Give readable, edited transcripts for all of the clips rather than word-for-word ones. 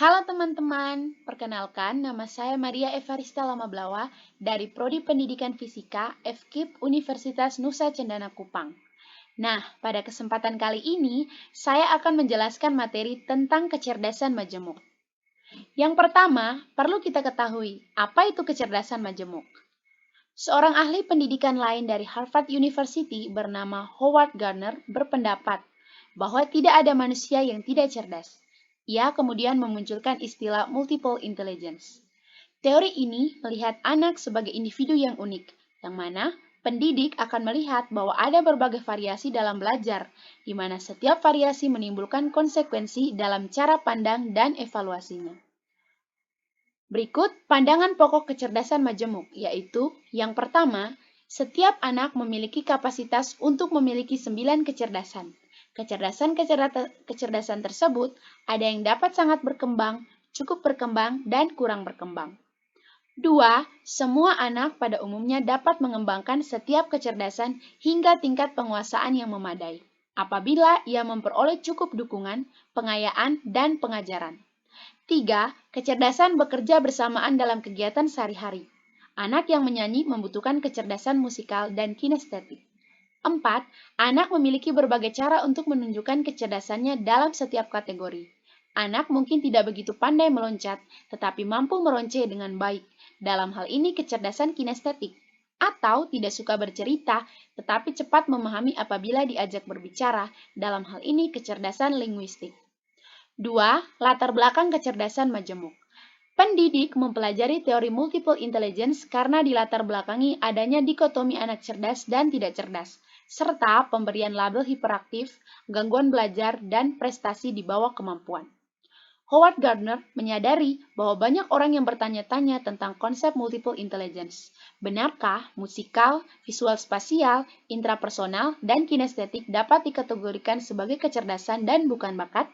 Halo teman-teman, perkenalkan nama saya Maria Evarista Lamablawa dari Prodi Pendidikan Fisika FKIP Universitas Nusa Cendana Kupang. Nah, pada kesempatan kali ini saya akan menjelaskan materi tentang kecerdasan majemuk. Yang pertama, perlu kita ketahui apa itu kecerdasan majemuk. Seorang ahli pendidikan lain dari Harvard University bernama Howard Gardner berpendapat bahwa tidak ada manusia yang tidak cerdas. Ia kemudian memunculkan istilah multiple intelligence. Teori ini melihat anak sebagai individu yang unik, yang mana pendidik akan melihat bahwa ada berbagai variasi dalam belajar, di mana setiap variasi menimbulkan konsekuensi dalam cara pandang dan evaluasinya. Berikut pandangan pokok kecerdasan majemuk, yaitu yang pertama, setiap anak memiliki kapasitas untuk memiliki 9 kecerdasan. Kecerdasan tersebut ada yang dapat sangat berkembang, cukup berkembang, dan kurang berkembang. 2. Semua anak pada umumnya dapat mengembangkan setiap kecerdasan hingga tingkat penguasaan yang memadai, apabila ia memperoleh cukup dukungan, pengayaan, dan pengajaran. 3. Kecerdasan bekerja bersamaan dalam kegiatan sehari-hari. Anak yang menyanyi membutuhkan kecerdasan musikal dan kinestetik. 4. Anak memiliki berbagai cara untuk menunjukkan kecerdasannya dalam setiap kategori. Anak mungkin tidak begitu pandai meloncat, tetapi mampu meronce dengan baik. Dalam hal ini kecerdasan kinestetik. Atau tidak suka bercerita, tetapi cepat memahami apabila diajak berbicara. Dalam hal ini kecerdasan linguistik. 2. Latar belakang kecerdasan majemuk. Pendidik mempelajari teori multiple intelligence karena dilatar belakangi adanya dikotomi anak cerdas dan tidak cerdas, serta pemberian label hiperaktif, gangguan belajar, dan prestasi di bawah kemampuan. Howard Gardner menyadari bahwa banyak orang yang bertanya-tanya tentang konsep multiple intelligence. Benarkah musikal, visual spasial, intrapersonal, dan kinestetik dapat dikategorikan sebagai kecerdasan dan bukan bakat?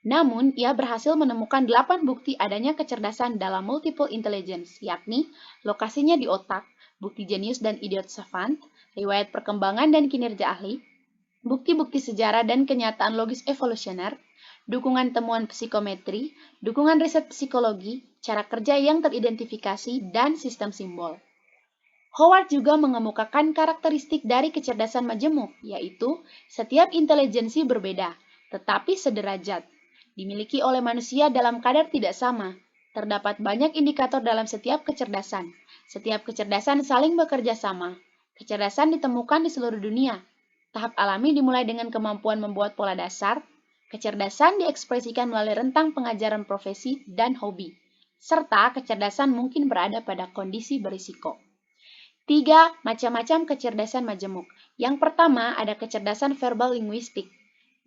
Namun, ia berhasil menemukan 8 bukti adanya kecerdasan dalam multiple intelligence, yakni lokasinya di otak, bukti jenius dan idiot savant, riwayat perkembangan dan kinerja ahli, bukti-bukti sejarah dan kenyataan logis evolusioner, dukungan temuan psikometri, dukungan riset psikologi, cara kerja yang teridentifikasi, dan sistem simbol. Howard juga mengemukakan karakteristik dari kecerdasan majemuk, yaitu setiap intelijensi berbeda, tetapi sederajat, dimiliki oleh manusia dalam kadar tidak sama. Terdapat banyak indikator dalam setiap kecerdasan. Setiap kecerdasan saling bekerja sama. Kecerdasan ditemukan di seluruh dunia. Tahap alami dimulai dengan kemampuan membuat pola dasar. Kecerdasan diekspresikan melalui rentang pengajaran profesi dan hobi. Serta kecerdasan mungkin berada pada kondisi berisiko. 3. Macam-macam kecerdasan majemuk. Yang pertama ada kecerdasan verbal linguistik.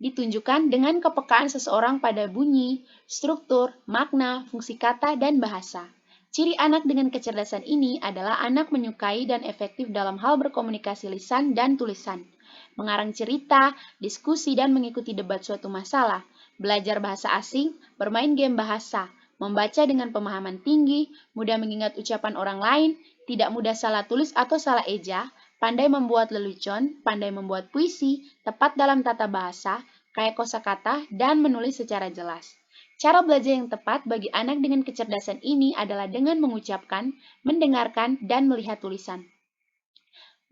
Ditunjukkan dengan kepekaan seseorang pada bunyi, struktur, makna, fungsi kata, dan bahasa. Ciri anak dengan kecerdasan ini adalah anak menyukai dan efektif dalam hal berkomunikasi lisan dan tulisan, mengarang cerita, diskusi, dan mengikuti debat suatu masalah, belajar bahasa asing, bermain game bahasa, membaca dengan pemahaman tinggi, mudah mengingat ucapan orang lain, tidak mudah salah tulis atau salah eja, pandai membuat lelucon, pandai membuat puisi, tepat dalam tata bahasa, kaya kosakata, dan menulis secara jelas. Cara belajar yang tepat bagi anak dengan kecerdasan ini adalah dengan mengucapkan, mendengarkan, dan melihat tulisan.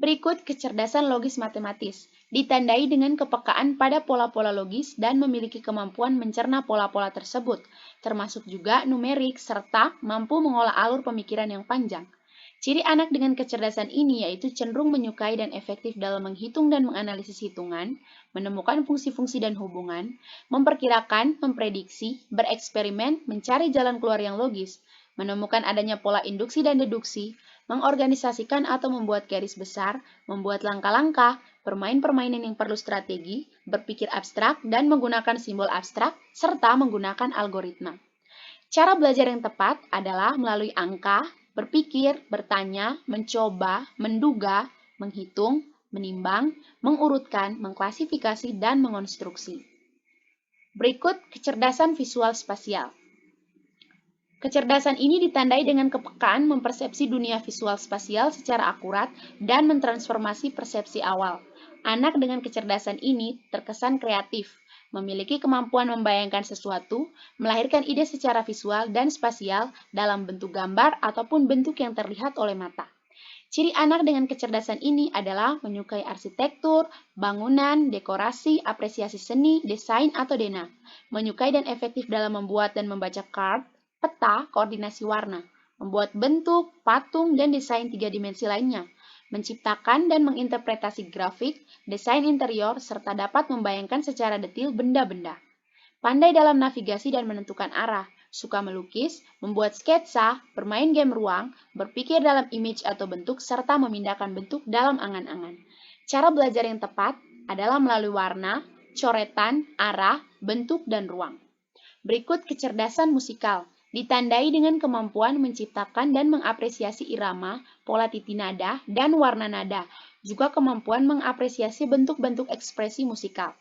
Berikut kecerdasan logis matematis, ditandai dengan kepekaan pada pola-pola logis dan memiliki kemampuan mencerna pola-pola tersebut, termasuk juga numerik serta mampu mengolah alur pemikiran yang panjang. Ciri anak dengan kecerdasan ini yaitu cenderung menyukai dan efektif dalam menghitung dan menganalisis hitungan, menemukan fungsi-fungsi dan hubungan, memperkirakan, memprediksi, bereksperimen, mencari jalan keluar yang logis, menemukan adanya pola induksi dan deduksi, mengorganisasikan atau membuat garis besar, membuat langkah-langkah, bermain permainan yang perlu strategi, berpikir abstrak, dan menggunakan simbol abstrak, serta menggunakan algoritma. Cara belajar yang tepat adalah melalui angka, berpikir, bertanya, mencoba, menduga, menghitung, menimbang, mengurutkan, mengklasifikasi, dan mengonstruksi. Berikut kecerdasan visual spasial. Kecerdasan ini ditandai dengan kepekaan mempersepsi dunia visual spasial secara akurat dan mentransformasi persepsi awal. Anak dengan kecerdasan ini terkesan kreatif, memiliki kemampuan membayangkan sesuatu, melahirkan ide secara visual dan spasial dalam bentuk gambar ataupun bentuk yang terlihat oleh mata. Ciri anak dengan kecerdasan ini adalah menyukai arsitektur, bangunan, dekorasi, apresiasi seni, desain, atau dena. Menyukai dan efektif dalam membuat dan membaca card, peta, koordinasi warna. Membuat bentuk, patung, dan desain 3 dimensi lainnya. Menciptakan dan menginterpretasi grafik, desain interior, serta dapat membayangkan secara detail benda-benda. Pandai dalam navigasi dan menentukan arah, suka melukis, membuat sketsa, bermain game ruang, berpikir dalam image atau bentuk, serta memindahkan bentuk dalam angan-angan. Cara belajar yang tepat adalah melalui warna, coretan, arah, bentuk, dan ruang. Berikut kecerdasan musikal, ditandai dengan kemampuan menciptakan dan mengapresiasi irama, pola titi nada, dan warna nada, juga kemampuan mengapresiasi bentuk-bentuk ekspresi musikal.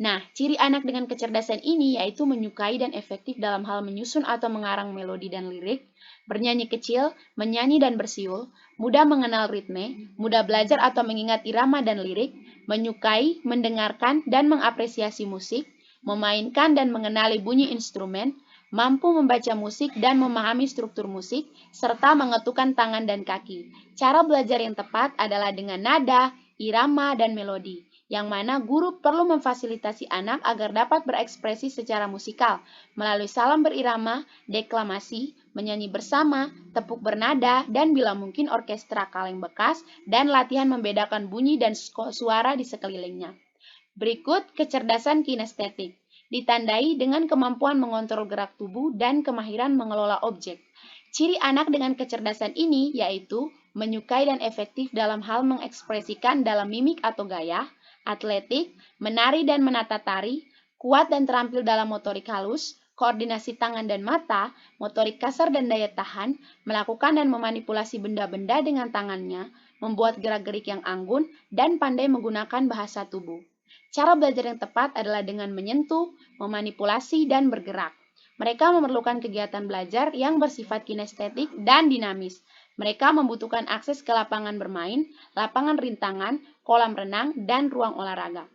Nah, ciri anak dengan kecerdasan ini yaitu menyukai dan efektif dalam hal menyusun atau mengarang melodi dan lirik, bernyanyi kecil, menyanyi dan bersiul, mudah mengenal ritme, mudah belajar atau mengingat irama dan lirik, menyukai, mendengarkan, dan mengapresiasi musik, memainkan dan mengenali bunyi instrumen, mampu membaca musik dan memahami struktur musik, serta mengetukkan tangan dan kaki. Cara belajar yang tepat adalah dengan nada, irama, dan melodi, yang mana guru perlu memfasilitasi anak agar dapat berekspresi secara musikal melalui salam berirama, deklamasi, menyanyi bersama, tepuk bernada, dan bila mungkin orkestra kaleng bekas, dan latihan membedakan bunyi dan suara di sekelilingnya. Berikut kecerdasan kinestetik, ditandai dengan kemampuan mengontrol gerak tubuh dan kemahiran mengelola objek. Ciri anak dengan kecerdasan ini yaitu menyukai dan efektif dalam hal mengekspresikan dalam mimik atau gaya, atletik, menari dan menata tari, kuat dan terampil dalam motorik halus, koordinasi tangan dan mata, motorik kasar dan daya tahan, melakukan dan memanipulasi benda-benda dengan tangannya, membuat gerak-gerik yang anggun, dan pandai menggunakan bahasa tubuh. Cara belajar yang tepat adalah dengan menyentuh, memanipulasi, dan bergerak. Mereka memerlukan kegiatan belajar yang bersifat kinestetik dan dinamis. Mereka membutuhkan akses ke lapangan bermain, lapangan rintangan, kolam renang, dan ruang olahraga.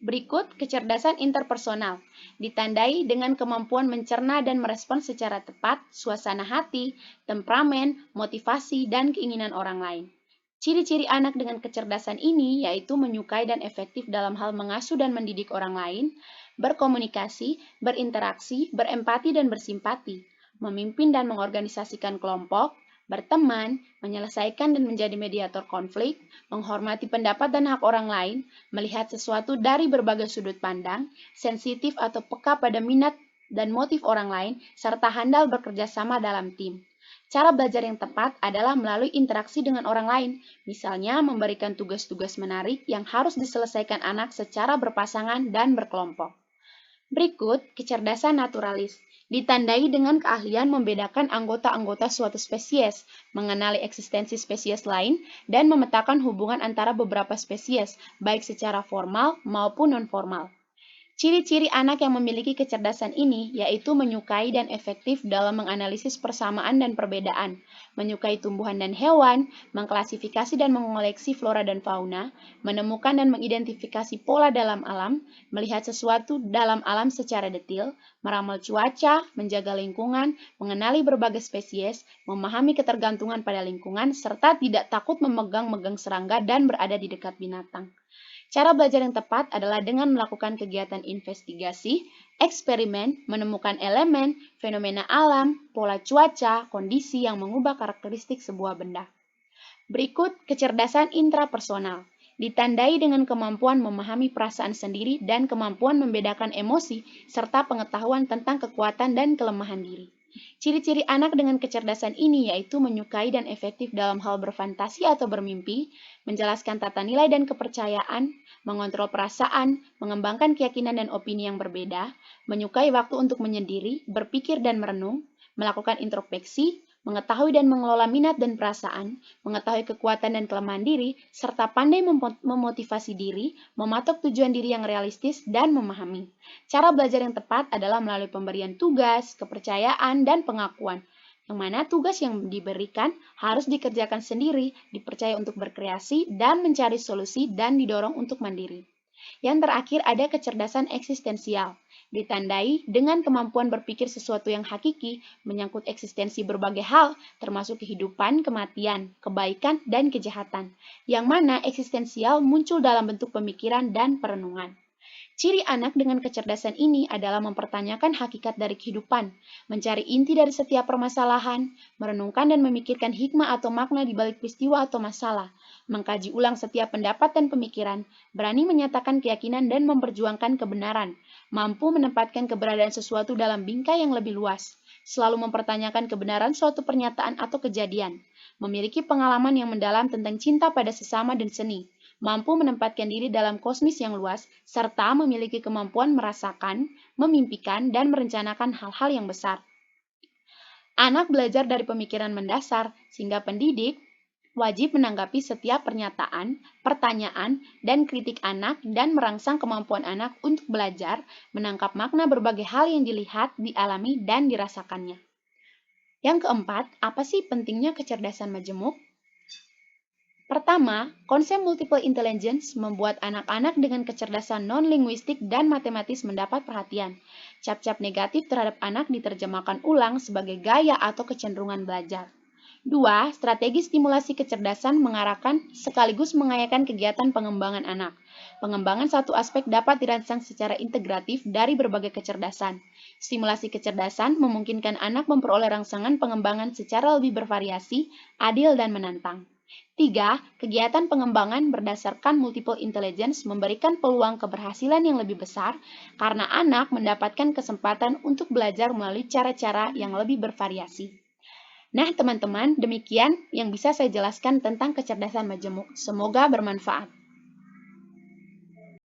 Berikut kecerdasan interpersonal, ditandai dengan kemampuan mencerna dan merespons secara tepat suasana hati, temperamen, motivasi, dan keinginan orang lain. Ciri-ciri anak dengan kecerdasan ini yaitu menyukai dan efektif dalam hal mengasuh dan mendidik orang lain, berkomunikasi, berinteraksi, berempati dan bersimpati, memimpin dan mengorganisasikan kelompok, berteman, menyelesaikan dan menjadi mediator konflik, menghormati pendapat dan hak orang lain, melihat sesuatu dari berbagai sudut pandang, sensitif atau peka pada minat dan motif orang lain, serta handal bekerja sama dalam tim. Cara belajar yang tepat adalah melalui interaksi dengan orang lain, misalnya memberikan tugas-tugas menarik yang harus diselesaikan anak secara berpasangan dan berkelompok. Berikut kecerdasan naturalis, ditandai dengan keahlian membedakan anggota-anggota suatu spesies, mengenali eksistensi spesies lain, dan memetakan hubungan antara beberapa spesies, baik secara formal maupun non-formal. Ciri-ciri anak yang memiliki kecerdasan ini yaitu menyukai dan efektif dalam menganalisis persamaan dan perbedaan, menyukai tumbuhan dan hewan, mengklasifikasi dan mengoleksi flora dan fauna, menemukan dan mengidentifikasi pola dalam alam, melihat sesuatu dalam alam secara detail, meramal cuaca, menjaga lingkungan, mengenali berbagai spesies, memahami ketergantungan pada lingkungan, serta tidak takut memegang-megang serangga dan berada di dekat binatang. Cara belajar yang tepat adalah dengan melakukan kegiatan investigasi, eksperimen, menemukan elemen, fenomena alam, pola cuaca, kondisi yang mengubah karakteristik sebuah benda. Berikut kecerdasan intrapersonal, ditandai dengan kemampuan memahami perasaan sendiri dan kemampuan membedakan emosi, serta pengetahuan tentang kekuatan dan kelemahan diri. Ciri-ciri anak dengan kecerdasan ini yaitu menyukai dan efektif dalam hal berfantasi atau bermimpi, menjelaskan tata nilai dan kepercayaan, mengontrol perasaan, mengembangkan keyakinan dan opini yang berbeda, menyukai waktu untuk menyendiri, berpikir dan merenung, melakukan introspeksi, mengetahui dan mengelola minat dan perasaan, mengetahui kekuatan dan kelemahan diri, serta pandai memotivasi diri, mematok tujuan diri yang realistis, dan memahami. Cara belajar yang tepat adalah melalui pemberian tugas, kepercayaan, dan pengakuan, yang mana tugas yang diberikan harus dikerjakan sendiri, dipercaya untuk berkreasi, dan mencari solusi, dan didorong untuk mandiri. Yang terakhir ada kecerdasan eksistensial, ditandai dengan kemampuan berpikir sesuatu yang hakiki, menyangkut eksistensi berbagai hal, termasuk kehidupan, kematian, kebaikan, dan kejahatan, yang mana eksistensial muncul dalam bentuk pemikiran dan perenungan. Ciri anak dengan kecerdasan ini adalah mempertanyakan hakikat dari kehidupan, mencari inti dari setiap permasalahan, merenungkan dan memikirkan hikmah atau makna di balik peristiwa atau masalah, mengkaji ulang setiap pendapat dan pemikiran, berani menyatakan keyakinan dan memperjuangkan kebenaran, mampu menempatkan keberadaan sesuatu dalam bingkai yang lebih luas, selalu mempertanyakan kebenaran suatu pernyataan atau kejadian, memiliki pengalaman yang mendalam tentang cinta pada sesama dan seni, mampu menempatkan diri dalam kosmos yang luas, serta memiliki kemampuan merasakan, memimpikan, dan merencanakan hal-hal yang besar. Anak belajar dari pemikiran mendasar, sehingga pendidik wajib menanggapi setiap pernyataan, pertanyaan, dan kritik anak dan merangsang kemampuan anak untuk belajar, menangkap makna berbagai hal yang dilihat, dialami, dan dirasakannya. Yang keempat, apa sih pentingnya kecerdasan majemuk? Pertama, konsep multiple intelligence membuat anak-anak dengan kecerdasan non-linguistik dan matematis mendapat perhatian. Cap-cap negatif terhadap anak diterjemahkan ulang sebagai gaya atau kecenderungan belajar. 2. Strategi stimulasi kecerdasan mengarahkan sekaligus mengayakan kegiatan pengembangan anak. Pengembangan satu aspek dapat dirancang secara integratif dari berbagai kecerdasan. Stimulasi kecerdasan memungkinkan anak memperoleh rangsangan pengembangan secara lebih bervariasi, adil, dan menantang. 3. Kegiatan pengembangan berdasarkan multiple intelligence memberikan peluang keberhasilan yang lebih besar karena anak mendapatkan kesempatan untuk belajar melalui cara-cara yang lebih bervariasi. Nah, teman-teman, demikian yang bisa saya jelaskan tentang kecerdasan majemuk. Semoga bermanfaat.